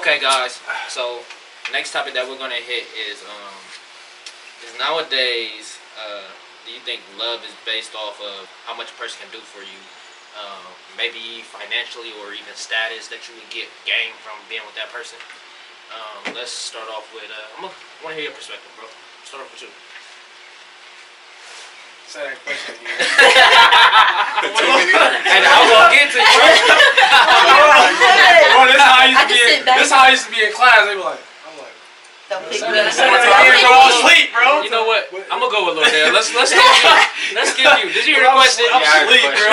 Okay, guys. So next topic that we're gonna hit is nowadays. Do you think love is based off of how much a person can do for you? Maybe financially or even status that you would gain from being with that person. Let's start off with. I want to hear your perspective, bro. Start off with you. Say that question again. And I'm gonna get to you. Bro, this how I used to be in class. They be like, Don't pick I'm me up. go all sleep, bro. You know what? I'm gonna go with Lordell. Let's give you. Did you hear the question? I'm sleep, bro.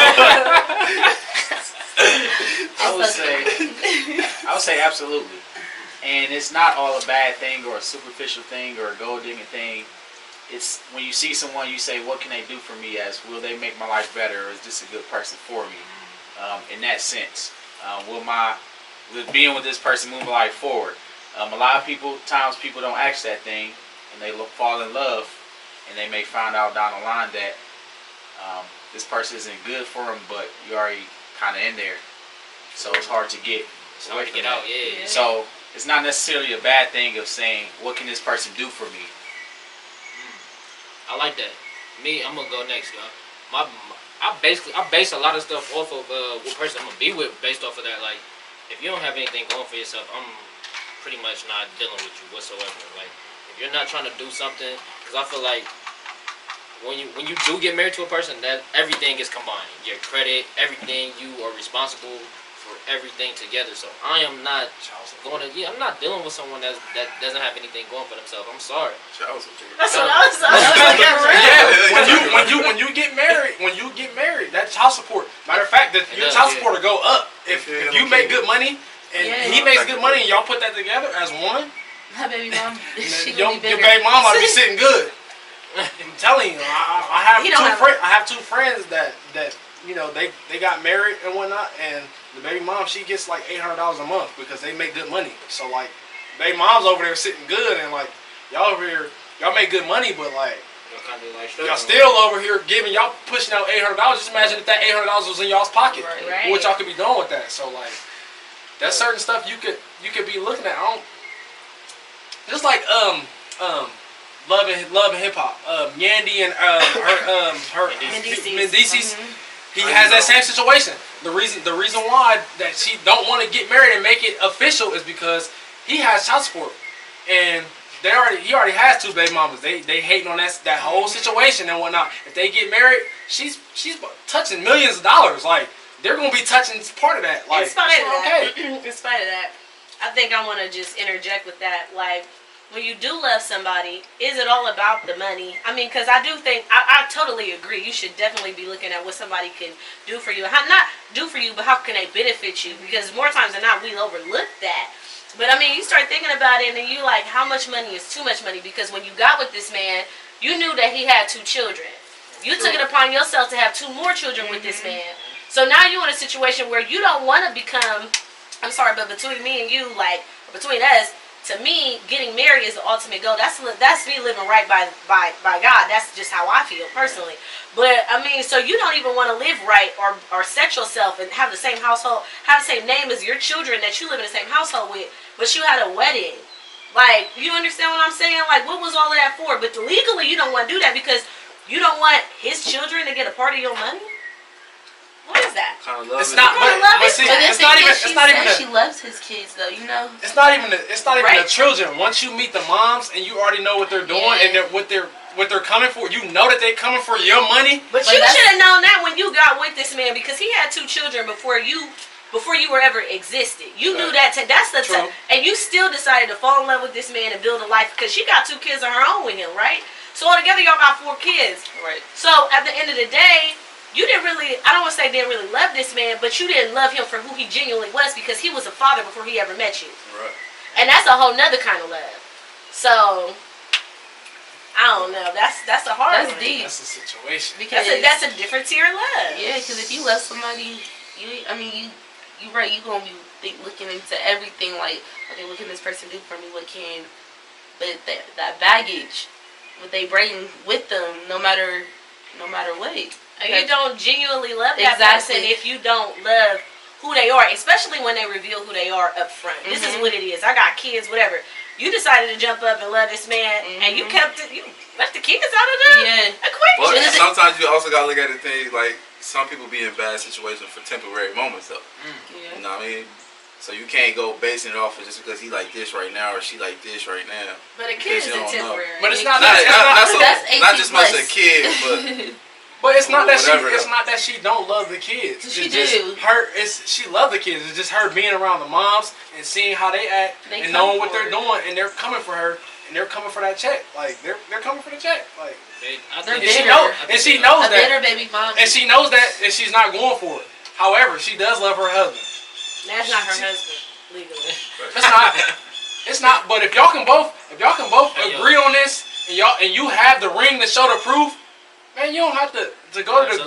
I would say absolutely. And it's not all a bad thing or a superficial thing or a gold digging thing. It's when you see someone, you say, what can they do for me? As will they make my life better, or is this a good person for me? In that sense, will being with this person move my life forward? A lot of times people don't ask that thing, and they fall in love, and they may find out down the line that this person isn't good for them, but you already kind of in there, so it's hard to get away from that. Out. Yeah. So it's not necessarily a bad thing of saying, what can this person do for me? I like that. Me, I'm gonna go next, y'all. I base a lot of stuff off of what person I'm gonna be with based off of that. Like, if you don't have anything going for yourself, I'm pretty much not dealing with you whatsoever. Like, if you're not trying to do something, because I feel like when you do get married to a person, that everything is combined. Your credit, everything, you are responsible for everything together. So I am not I'm not dealing with someone that doesn't have anything going for themselves. I'm sorry. That's what I was like. Yeah, when you get married, that's child support. Matter of fact, your child support will go up if you make good money and he makes good money and y'all put that together as one. My baby mom, your baby mom ought to be sitting good. I'm telling you, I have two friends that you know they got married and whatnot, and the baby mom, she gets like $800 a month because they make good money. So like, baby mom's over there sitting good, and like y'all over here, y'all make good money, but like y'all still over here y'all pushing out $800. Just imagine if that $800 was in y'all's pocket, right. What y'all could be doing with that. So like, that's certain stuff you could be looking at. Just like Love and Hip Hop. Yandy and her Mendices. He has that same situation. The reason why that she don't want to get married and make it official is because he has child support, and he already has two baby mamas. They hating on that whole situation and whatnot. If they get married, she's touching millions of dollars. Like, they're gonna be touching part of that. Like, in spite of that, I think I want to just interject with that. Like, when you do love somebody, is it all about the money? I mean, because I do think, I totally agree. You should definitely be looking at what somebody can do for you. Not do for you, but how can they benefit you? Because more times than not, we overlook that. But I mean, you start thinking about it, and then you like, how much money is too much money? Because when you got with this man, you knew that he had 2 children. You took it upon yourself to have 2 more children with this man. So now you're in a situation where you don't want to become, I'm sorry, but between me and you, like, between us, to me, getting married is the ultimate goal. That's me living right by God. That's just how I feel personally. But I mean, so you don't even want to live right or set yourself and have the same household, have the same name as your children that you live in the same household with, but you had a wedding. Like, you understand what I'm saying? Like, what was all of that for? But legally, you don't want to do that because you don't want his children to get a part of your money. What is that? It's not. But see, it's not even. She loves his kids, though. You know. It's not even the children. Once you meet the moms and you already know what they're doing and what they're coming for, you know that they're coming for your money. But you should have known that when you got with this man, because he had 2 children before you were ever existed. You knew that. That's the True. And you still decided to fall in love with this man and build a life because she got 2 kids of her own with him, right? So altogether, y'all got 4 kids. Right. So at the end of the day, you didn't really, I don't want to say didn't really love this man, but you didn't love him for who he genuinely was because he was a father before he ever met you. Right. And that's a whole nother kind of love. So, I don't know. That's a hard one. That's deep. That's a situation. Because that's a different tier of love. Yeah, because if you love somebody, you're right, you're going to be looking into everything like, okay, what can this person do for me? But that baggage, what they bring with them, no matter what. You don't genuinely love that person if you don't love who they are, especially when they reveal who they are up front. This is what it is. I got kids, whatever. You decided to jump up and love this man, and you kept it. You left the kids out of the equation. But sometimes you also gotta look at the thing like some people be in bad situations for temporary moments though. You know what I mean? So you can't go basing it off of just because he like this right now or she like this right now. But a kid isn't temporary. But it's not not just much a kid, but it's not that whatever. it's not that she don't love the kids. She it's do. Just her. She love the kids. It's just her being around the moms and seeing how they act and knowing what they're doing, and they're coming for her and they're coming for that check. Like they're coming for the check. Like they're and she knows that. Bitter baby mom. And she knows that, and she's not going for it. However, she does love her husband. That's not her husband legally. It's not. It's not. But if y'all can both agree on this, and you have the ring to show the proof, man, you don't have to go to the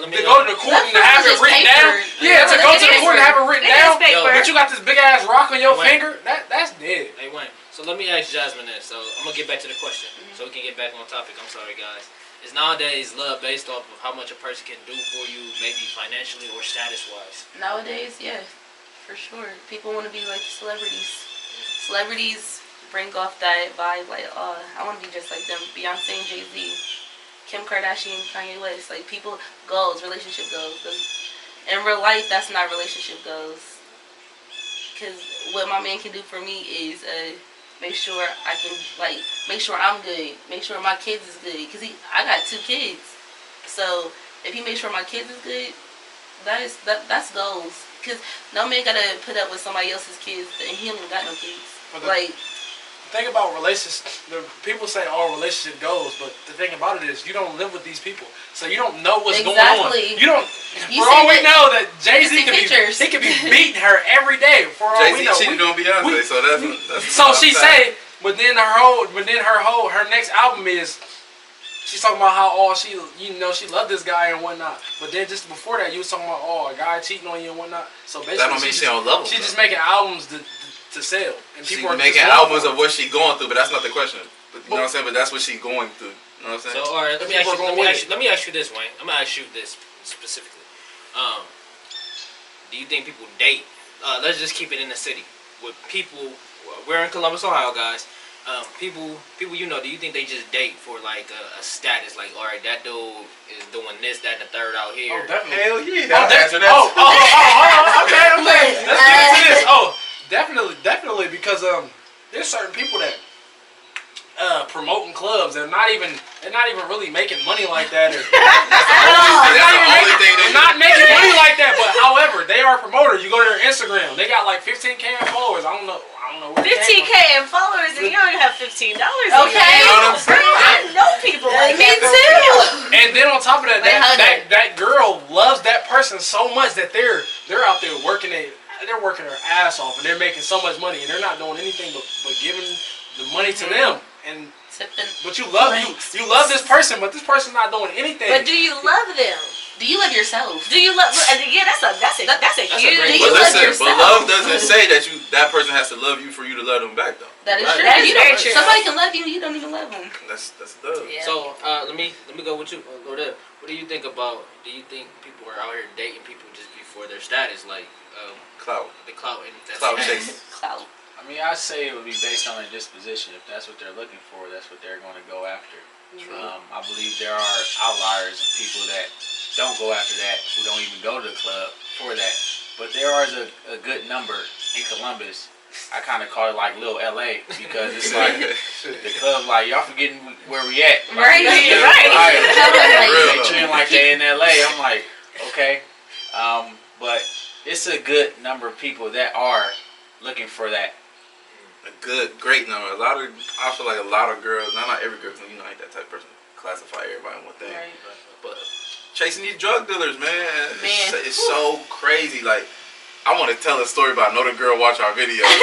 court and have it written down. Yeah, to go to the court and have it written down. But you got this big ass rock on your finger. That's dead. Hey Wayne. So let me ask Jasmine this. So I'm gonna get back to the question, so we can get back on topic. I'm sorry, guys. Is nowadays love based off of how much a person can do for you, maybe financially or status wise? Nowadays, yeah, for sure. People want to be like celebrities. Celebrities bring off that vibe, like, oh, I want to be just like them. Beyonce and Jay-Z, Kim Kardashian, Kanye West, like people goals, relationship goals. In real life, that's not relationship goals. Because what my man can do for me is make sure I can, like, make sure I'm good, make sure my kids is good. Because I got 2 kids. So if he makes sure my kids is good, that's goals. Because no man got to put up with somebody else's kids and he don't even got no kids. Like, thing about relationships, people say all relationship goals, but the thing about it is you don't live with these people, so you don't know what's going on. You don't. For all we know, that Jay-Z could be beating her every day. For all we know, cheated on Beyonce, so that's so she say. But then her next album is. She's talking about how she loved this guy and whatnot. But then just before that, you was talking about a guy cheating on you and whatnot. So basically, that don't mean she don't love him. She's just making albums to sell, and she people are making albums of what she going through. But that's not the question. But, you know what I'm saying? But that's what she going through. You know what I'm saying? So all right, let me ask you this, Wayne. I'm gonna ask you this specifically. Do you think people date? Let's just keep it in the city with people. We're in Columbus, Ohio, guys. People you know, do you think they just date for like a status? Like, all right, that dude is doing this, that, and the third out here. Oh, definitely. Hell yeah. Okay. Let's get into this. Oh, definitely, because there's certain people that promoting clubs. They're not even really making money like that. That's the only thing they're not making money like that. But however, they are promoters. You go to their Instagram, they got like 15K followers. I don't know. 15K in followers, and you don't have $15. Okay, I know people like me too. And then on top of that, that girl loves that person so much that they're out there working their ass off, and they're making so much money, and they're not doing anything but giving the money to them. And but you love this person, but this person's not doing anything. But do you love them? Do you love yourself? Do you love? Yeah, that's a huge. But listen, but love doesn't say that person has to love you for you to love them back, though. That is true. That is very true. Somebody can love you, you don't even love them. That's love. Yeah. So let me go with you, Lordette. What do you think about? Do you think people are out here dating people just before their status, like clout, the clout and clout chasing? Clout. I mean, I'd say it would be based on their disposition. If that's what they're looking for, that's what they're going to go after. I believe there are outliers of people that don't go after that, who don't even go to the club for that. But there is a good number in Columbus. I kind of call it like Little LA, because it's like the club, like, y'all forgetting where we at. Right. They treating like they in LA. I'm like, okay. But it's a good number of people that are looking for that. Great number. I feel like a lot of girls, not every girl, you know, ain't that type of person, classify everybody in one thing. Right. But chasing these drug dealers, man. It's so crazy. Like, I want to tell a story about another girl watch our video. Come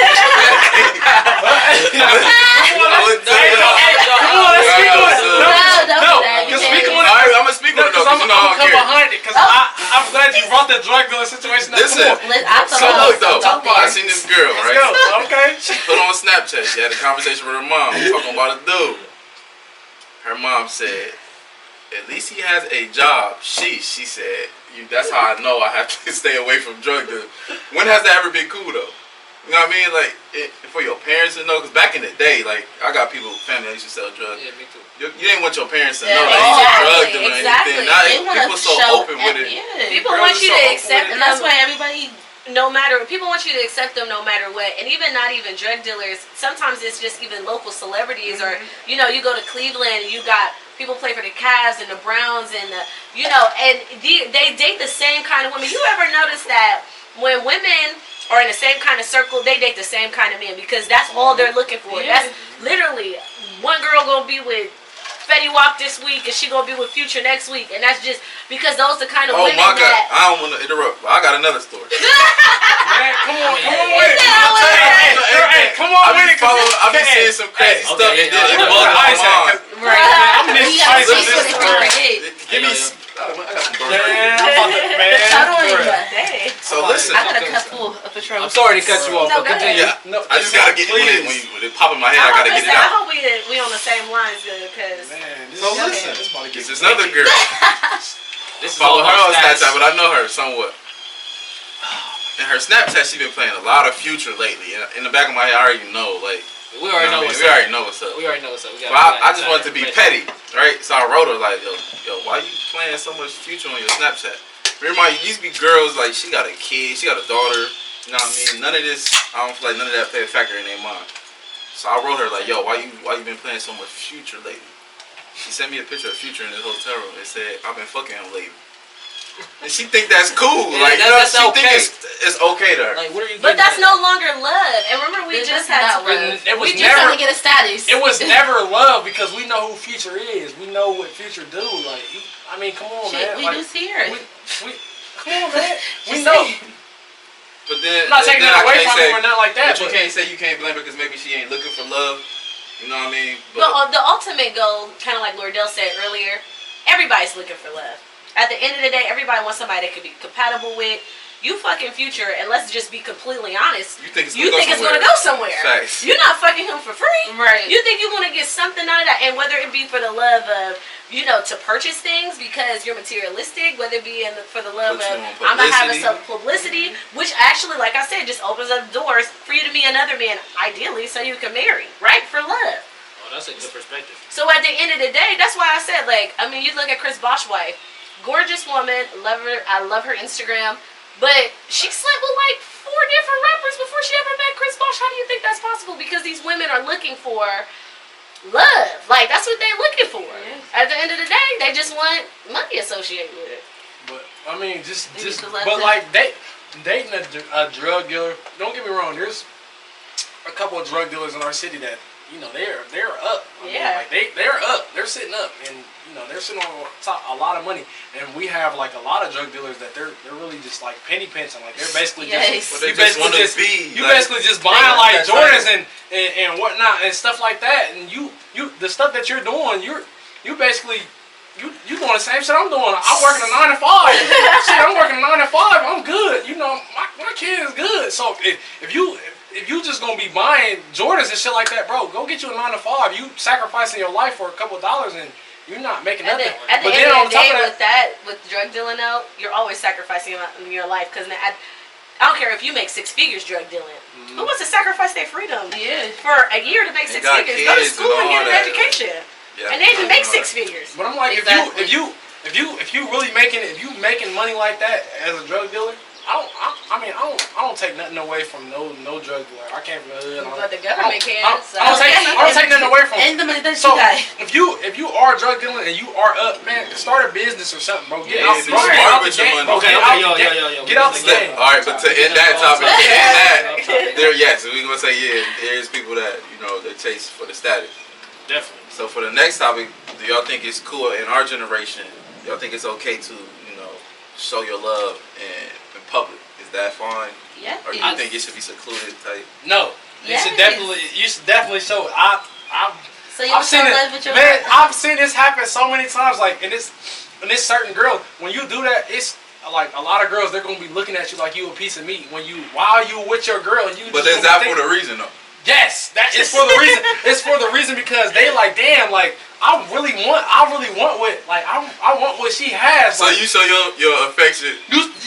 on, let's speak on it. No, because speak on it. I'm gonna speak on it though, because you know I don't care. Come behind it, because I'm glad you brought that drug dealer situation up. Listen, so look though, I seen this girl, right? Let's go. Okay. She put on Snapchat. She had a conversation with her mom, talking about a dude. Her mom said, "At least he has a job." She said, that's how I know I have to stay away from drug dealers. When has that ever been cool though? You know what I mean? Like for your parents to know, because back in the day, like I got people, family that used to sell drugs. Yeah, me too. You didn't want your parents to know that he's a drug dealer or anything. Now They wanna people so show open with it. Yeah. People Girls want are you so to open accept with it. And that's why everybody. no matter. People want you to accept them no matter what, and even not even drug dealers. Sometimes it's just even local celebrities, or you go to Cleveland and you got people play for the Cavs and the Browns and and they date the same kind of women. You ever notice that when women are in the same kind of circle, they date the same kind of men because that's all they're looking for. Yeah. That's literally one girl gonna be with Fetty Wap this week and she gonna be with Future next week, and that's just because those the kind of Oh women my God! that. I don't want to interrupt, but I got another story. Man, come on with it. Hey, come on with it. I've been seeing some crazy stuff. Okay, It did yeah, bug my mind. Right. I'm You this gotta spicy see this what girl. it's hit. Give me. Yeah. I got some burn Man, right I'm about to, man. Shout on it. bruh. Dang. So listen. I got a couple of Patron. I'm sorry to cut you off, No, but go ahead. continue. Yeah, No, I just gotta get please. when it pop in my head. I gotta get it I out. hope we on the same lines, good, because Man, this So is- listen, this about to get this is another girl. This is Follow all her on about Snapchat, stats. but I know her somewhat. In her Snapchat, she been playing a lot of Future lately. In the back of my head, I already know. Like, We already know what I mean? what's We up. already know what's up. We already know what's up. We got. But I just wanted to be petty, right? So I wrote her like, yo, why you playing so much Future on your Snapchat? Remember, you used to be girls like she got a kid, she got a daughter. You know what I mean? None of this, I don't feel like none of that play a factor in their mind. So I wrote her like, yo, why you been playing so much Future lately? She sent me a picture of Future in this hotel room. It said, I've been fucking him lately. And she think that's cool. Yeah, like, that's she okay. think it's okay to her. Like, what are you? but getting that's at? no longer love. And remember, we This just is had not to. love. It was We just never. trying to get a status. It was never love because we know who Future is. We know what Future do. Like, I mean, come on, Shit, man. we like, do see her. we come on, man. We Just know. saying. But then, I'm not taking then that I away can't from say, him or nothing like that. but you can't say you can't blame her because maybe she ain't looking for love. You know what I mean? The ultimate goal, kind of like Lordell said earlier, everybody's looking for love. At the end of the day, everybody wants somebody they could be compatible with. You fucking Future, and let's just be completely honest. You think it's You gonna think it's go gonna somewhere. go somewhere. Facts. You're not fucking him for free. Right. You think you're gonna get something out of that, and whether it be for the love of, to purchase things because you're materialistic, whether it be for the love Put you of on I'm gonna have publicity. some publicity, which actually, like I said, just opens up doors for you to meet another man, ideally, so you can marry, right? For love. Oh, that's a good perspective. So at the end of the day, that's why I said, you look at Chris Bosh's wife, gorgeous woman, love her. I love her Instagram, but she slept with like 4 different rappers before she ever met Chris Bosh. How do you think that's possible? Because these women are looking for love. Like, that's what they're looking for. Yeah. At the end of the day, they just want money associated with it. But I mean, just You need to let but them- like dating a drug dealer. Don't get me wrong. There's a couple of drug dealers in our city that they're up. I mean, Yeah. like they're up. They're sitting up, and they're sitting on top a lot of money. And we have like a lot of drug dealers that they're really just like penny pinching. Like they're basically Yes. just But they you just basically want to just be. you like, basically just buying want like that Jordans title. and whatnot and stuff like that. And you the stuff that you're doing, you basically. You doing the same shit I'm doing. I'm working a 9 to 5. Shit, I'm working a 9 to 5. I'm good. My kid is good. So if you just gonna be buying Jordans and shit like that, bro, go get you a 9 to 5. You sacrificing your life for a couple of dollars and you're not making At nothing. the But end then of on the top day, of that, with drug dealing out, you're always sacrificing your life. Because I don't care if you make 6 figures drug dealing. Who wants to sacrifice their freedom Yeah. for a year to make They 6 got figures? Go to kids school and and get all an that. education. Yeah, And they even make all 6 that. figures. but I'm like, Exactly. if you really making money like that as a drug dealer, I don't take nothing away from no drug dealer. I can't really. But the government can. I don't take nothing away from. And the money that So you got. if you are drug dealing and you are up, man, start a business or something, bro. Get Yeah, out, be bro, get smart out the with your game, money. bro. Okay, Get okay, out yo, the yo, game. yo, yo. Get out the Step- game. All right, but to end that topic, Yeah. there, yes, we're gonna say there's people that they chase for the status. Definitely. So for the next topic, do y'all think it's cool in our generation? Y'all think it's okay to show your love in public? Is that fine, Yeah. or do you think it should be secluded type? No, you should definitely show. So you I've seen in love with it, your man. I've seen this happen so many times. Like, and this certain girl, when you do that, it's like a lot of girls. They're gonna be looking at you like you a piece of meat while you with your girl. And you. But just is that think- for the reason though? Yes, that is for the reason. It's for the reason because they like, damn, like I really want what like I want what she has. So like, you show your affection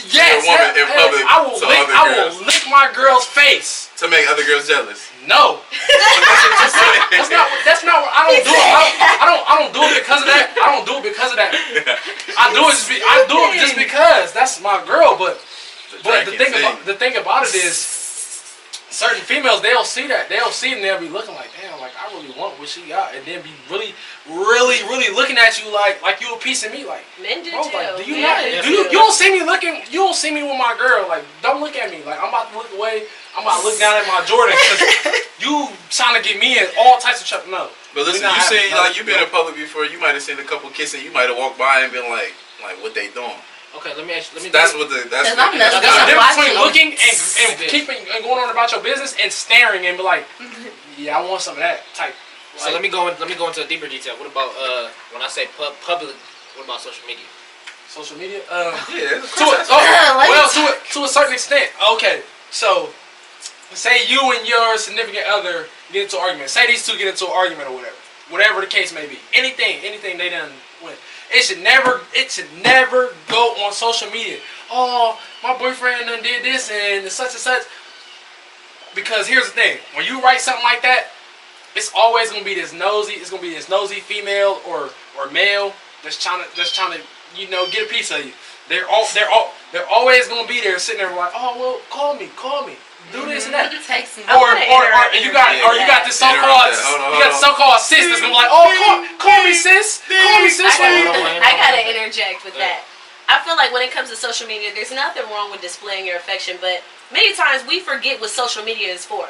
yes, to a woman in public I will lick my girl's face to make other girls jealous. No, that's not what I don't do it. I don't do it because of that. I don't do it because of that. I do it just because that's my girl. But the thing about it is, certain females, they'll see that. They'll see it and they'll be looking like, damn, like I really want what she got, and then be really looking at you like you a piece of me. Like, Men do bro, too. like, Men you don't see me looking? You don't see me with my girl. Like, don't look at me. Like, I'm about to look away. I'm about to look down at my Jordan because you trying to get me in all types of trouble. No. But listen, you seen like you been in public before. You might have seen a couple kissing. You might have walked by and been like what they doing. Okay, let me. That's what the That's the difference between looking and Stupid. keeping and going on about your business and staring and be like, yeah, I want some of that type. So let me go into a deeper detail. What about when I say public? What about social media? Social media. Yeah. To a certain extent. Okay, so say you and your significant other get into an argument. Say these two get into an argument or whatever the case may be. Anything they done with. It should never go on social media. Oh, my boyfriend done did this and such and such. Because here's the thing: when you write something like that, it's always gonna be this nosy. It's gonna be this nosy female or male that's trying to get a piece of you. They're always gonna be there sitting there like, oh well, call me, do this and that. Text me. Or you got this so-called sis that's gonna be like, oh call me sis. I gotta interject with that. I feel like when it comes to social media, there's nothing wrong with displaying your affection, but many times we forget what social media is for.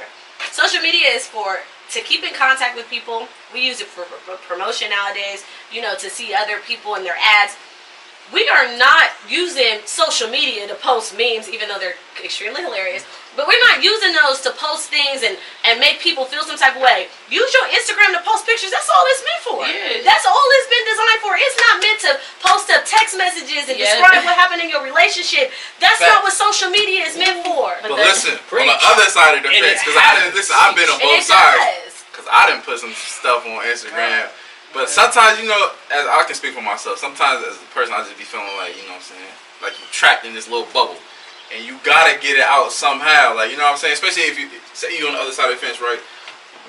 Social media is to keep in contact with people. We use it for promotion nowadays, to see other people and their ads. We are not using social media to post memes, even though they're extremely hilarious. But we're not using those to post things and make people feel some type of way. Use your Instagram to post pictures. That's all it's meant for. Yeah. That's all it's been designed for. It's not meant to post up text messages and describe what happened in your relationship. That's not what social media is meant for. But listen, on the other side of the fence, because I've been on both sides. Because I didn't put some stuff on Instagram. But sometimes, as I can speak for myself, sometimes as a person, I just be feeling like, what I'm saying? Like you're trapped in this little bubble. And you gotta get it out somehow. Like, you know what I'm saying? Especially if you, say you on the other side of the fence, right?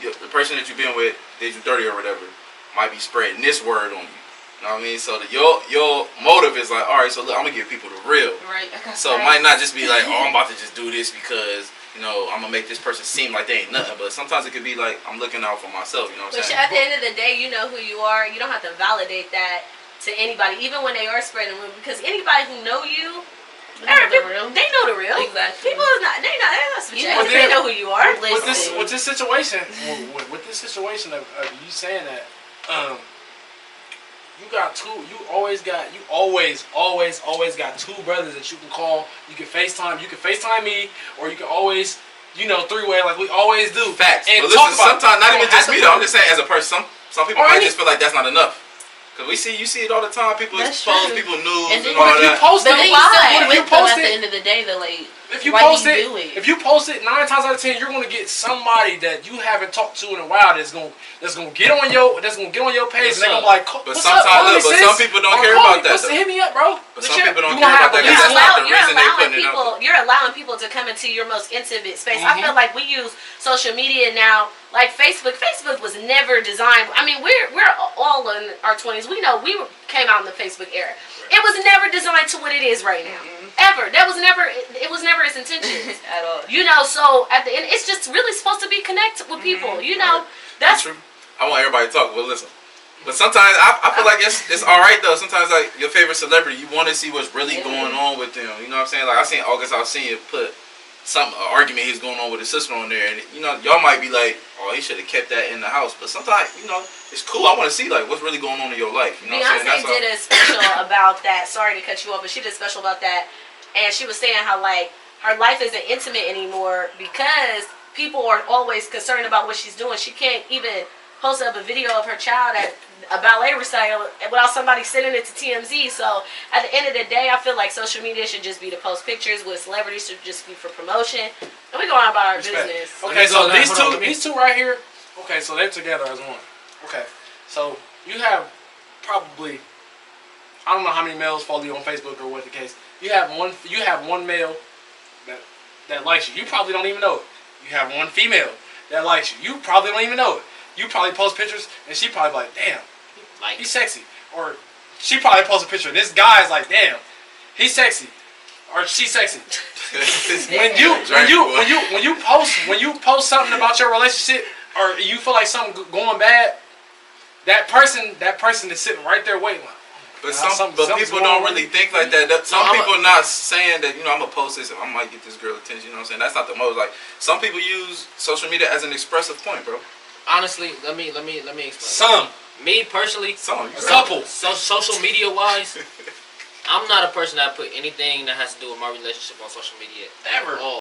The person that you've been with, did you dirty or whatever, might be spreading this word on you. You know what I mean? So your motive is like, alright, so look, I'm gonna give people the real. Right. So it might not just be like, oh, I'm about to just do this because, I'm gonna make this person seem like they ain't nothing. But sometimes it could be like, I'm looking out for myself, you know what I'm saying? But at the end of the day, you know who you are. You don't have to validate that to anybody, even when they are spreading rumors. Because anybody who know you, they know the real. Exactly. People is not. They're not subjective. They know who you are. With this situation of you saying that, you got two. You always got two brothers that you can call. You can FaceTime. You can FaceTime me, or you can always, three-way like we always do. Facts. And but listen, sometimes not even just me though. I'm just saying as a person, some people might just feel like that's not enough. Cause you see it all the time. People expose people news and all that. If you post it, at the end of the day, though, like, if you post it, 9 times out of 10, you're gonna get somebody that you haven't talked to in a while that's gonna get on your page and they're gonna be like, but sometimes, but some people don't care about that. Hit me up, bro. But some people don't care about that. That's not the reason they putting it out. You're allowing people to come into your most intimate space. I feel like we use social media now. Like Facebook was never designed. I mean, we're all in our 20s. We know we came out in the Facebook era. It was never designed to what it is right now. Ever. It was never its intention at all. So at the end, it's just really supposed to be connected with people. That's true. I want everybody to talk. Well, listen. But sometimes I feel like it's all right though. Sometimes like your favorite celebrity, you want to see what's really going on with them. You know what I'm saying? Like I seen August Alsina put an argument he's going on with his sister on there, and y'all might be like, oh, he should have kept that in the house. But sometimes it's cool. I want to see like what's really going on in your life. You know what I'm saying? Beyonce did a special about that. Sorry to cut you off, but she did a special about that, and she was saying how like her life isn't intimate anymore because people are always concerned about what she's doing. She can't even post up a video of her child at a ballet recital without somebody sending it to TMZ. So at the end of the day, I feel like social media should just be to post pictures. With celebrities should just be for promotion. And we go on about our business. Okay, so these two right here. Okay, so they're together as one. Okay, so you have probably, I don't know how many males follow you on Facebook or what the case. You have one male that likes you. You probably don't even know it. You have one female that likes you. You probably don't even know it. You probably post pictures and she probably like, damn, Like, he's sexy. Or she probably posts a picture and this guy's like, damn, he's sexy. Or she's sexy. when you post something about your relationship or you feel like something going bad, that person is sitting right there waiting. But people don't really think like that. Some people not saying that, I'm gonna post this and I might get this girl attention. You know what I'm saying? That's not the most. Like, some people use social media as an expressive point, bro. honestly, let me explain. Some. Me personally, A couple. So social media wise, I'm not a person that put anything that has to do with my relationship on social media Ever. at all.